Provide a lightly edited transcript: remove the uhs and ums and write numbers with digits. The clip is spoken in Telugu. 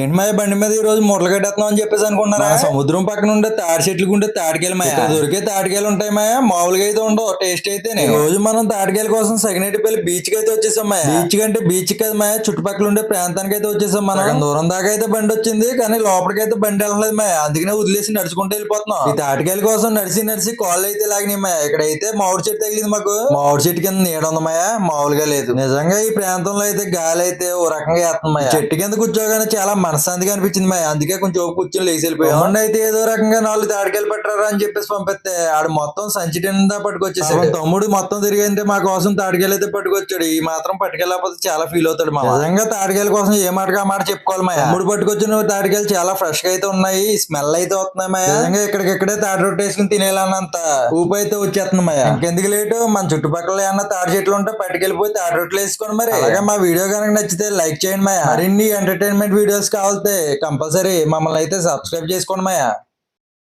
ఏంటి మాయ బండి మీద ఈ రోజు మూటలు కట్టేస్తున్నాం అని చెప్పేసి అనుకున్నారా? సముద్రం పక్కన ఉండే తాడి చెట్లు ఉంటే తాడికాయలు మాయ దొరికే తాడికాయలు ఉంటాయి మాయ, మామూలుగా అయితే ఉండవు. టేస్ట్ అయితే ఈ రోజు మనం తాడికాయల కోసం సగినేటిపల్లి బీచ్ కి అయితే వచ్చేసాం మాయ. బీచ్ కంటే బీచ్ కదా మాయ, చుట్టుపక్కల ఉండే ప్రాంతానికి అయితే వచ్చేసాం. మనం దూరం దాకా అయితే బండి వచ్చింది, కానీ లోపలికి అయితే బండి వెళ్ళలేదు మాయ. అందుకనే వదిలేసి నడుచుకుంటూ వెళ్ళిపోతున్నాం. ఈ తాటికాయల కోసం నడిచి నడిచి కాళ్ళు అయితే లాగినాయి మాయ. ఇక్కడైతే మామిడి చెట్టు తగిలింది మాకు. మామిడి చెట్టు కింద నీడ ఉంది మాయ, మామూలుగా లేదు. నిజంగా ఈ ప్రాంతంలో అయితే గాలి అయితే ఓ రకంగా వేస్తుంది మాయ. చెట్టు కింద కూర్చోగానే చాలా మనశాంతిగా అనిపించింది మాయ. అందుకే కొంచెం కూర్చొని లేచి వెళ్ళిపోయాం. అయితే ఏదో రకంగా 4 తాడికాయలు పట్టారా అని చెప్పేసి పంపిస్తే ఆడు మొత్తం సంచి నిండా పట్టుకొచ్చేసాడు. తమ్ముడు మొత్తం తిరిగింటే మా కోసం తాడికాయలు అయితే పట్టుకొచ్చాడు. ఈ మాత్రం పట్టుకెళ్ళకపోతే చాలా ఫీల్ అవుతాడు మా. నిజంగా తాడికాయల కోసం ఏ మాటగా మాట చెప్పుకోవాలి మాయ. తమ్ముడు పట్టుకొచ్చిన తాడికాయలు చాలా ఫ్రెష్ గా అయితే ఉన్నాయి, స్మెల్ అయితే వస్తున్నాయి మాయ. నిజంగా ఇక్కడికిక్కడే తాడి రొట్టె వేసుకుని తినేయాలన్నంత ఊపు అయితే వచ్చేస్తుంది మాయ. ఇంకెందుకు లేటు, మన చుట్టుపక్కల ఏమన్నా తాడి చెట్లు ఉంటే పట్టుకెళ్ళిపోయి తాడి రొట్టెలు వేసుకోండి. మరి అలాగే మా వీడియో కనుక నచ్చితే లైక్ చేయండి మాయ. మరిన్ని ఎంటర్టైన్మెంట్ వీడియోస్ కావాలితే కంపల్సరీ మమ్మల్ని అయితే సబ్స్క్రైబ్ చేసుకోండి మాయ.